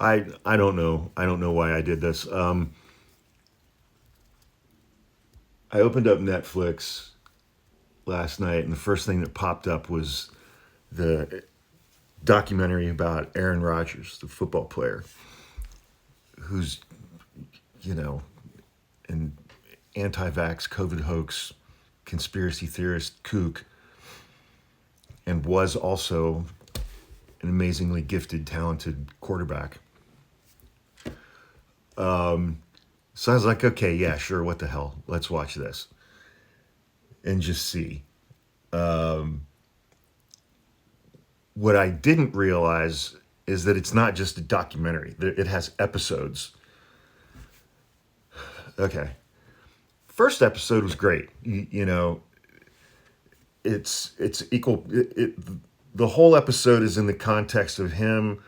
I don't know. I don't know why I did this. I opened up Netflix last night, and the first thing that popped up was the documentary about Aaron Rodgers, the football player, who's, you know, an anti-vax, COVID hoax, conspiracy theorist kook, and was also an amazingly gifted, talented quarterback. So I was like, okay, yeah, sure, what the hell? Let's watch this and just see. What I didn't realize is that it's not just a documentary. It has episodes. Okay. First episode was great. It's equal. The whole episode is in the context of him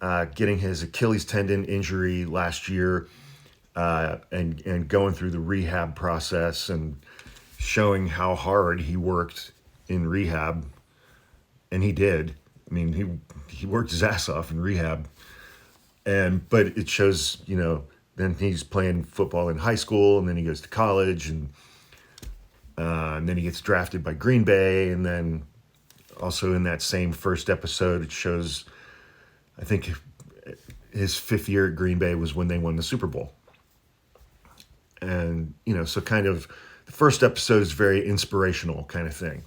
getting his Achilles tendon injury last year, and going through the rehab process and showing how hard he worked in rehab, and he did. I mean, he worked his ass off in rehab, but it shows, then he's playing football in high school, and then he goes to college, and then he gets drafted by Green Bay, and then also in that same first episode, it shows, I think his fifth year at Green Bay was when they won the Super Bowl. And, so kind of the first episode is very inspirational kind of thing.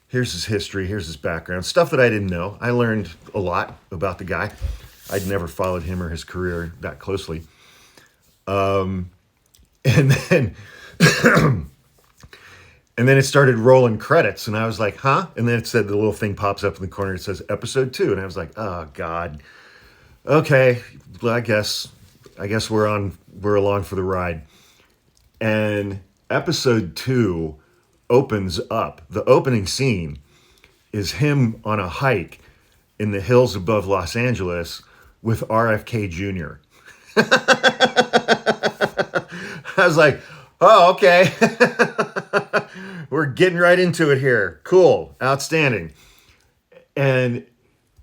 Here's his history, here's his background, stuff that I didn't know. I learned a lot about the guy. I'd never followed him or his career that closely. And then and then it started rolling credits, and I was like, huh? And then it said, the little thing pops up in the corner, it says episode 2, and I was like, oh God. Okay, well, I guess we're along for the ride. And episode 2 opens up. The opening scene is him on a hike in the hills above Los Angeles with RFK Jr. I was like, oh, okay. We're getting right into it here. Cool. Outstanding. And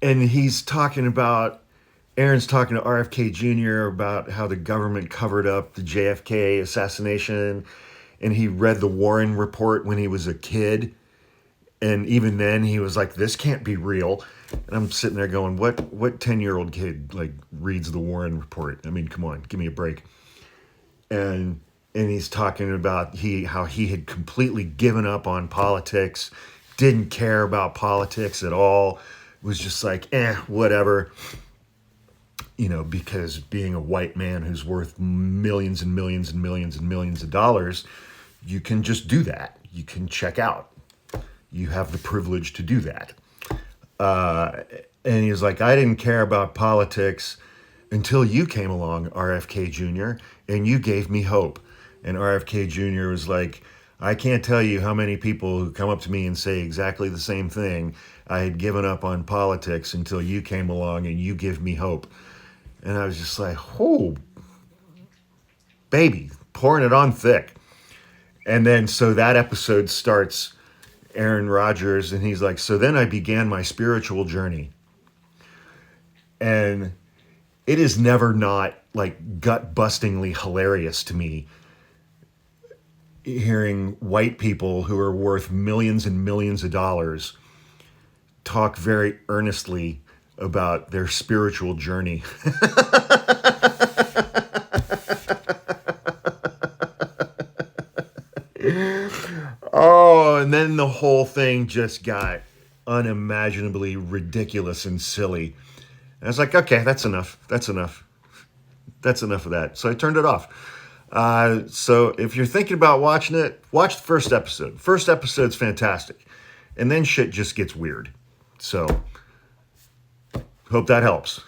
Aaron's talking to RFK Jr. about how the government covered up the JFK assassination, and he read the Warren Report when he was a kid. And even then he was like, this can't be real. And I'm sitting there going, what 10-year-old kid reads the Warren Report? I mean, come on, give me a break. And he's talking about how he had completely given up on politics, didn't care about politics at all, was just like, whatever. Because being a white man who's worth millions and millions and millions and millions of dollars, you can just do that. You can check out. You have the privilege to do that. And he was like, I didn't care about politics until you came along, RFK Jr., and you gave me hope. And RFK Jr. was like, I can't tell you how many people who come up to me and say exactly the same thing. I had given up on politics until you came along and you give me hope. And I was just like, oh, baby, pouring it on thick. And then so that episode starts, Aaron Rodgers, and he's like, so then I began my spiritual journey. And it is never not gut-bustingly hilarious to me hearing white people who are worth millions and millions of dollars talk very earnestly about their spiritual journey. Oh, and then the whole thing just got unimaginably ridiculous and silly. And I was like, okay, that's enough. That's enough of that. So I turned it off. So if you're thinking about watching it, watch the first episode. First episode's fantastic. And then shit just gets weird. So hope that helps.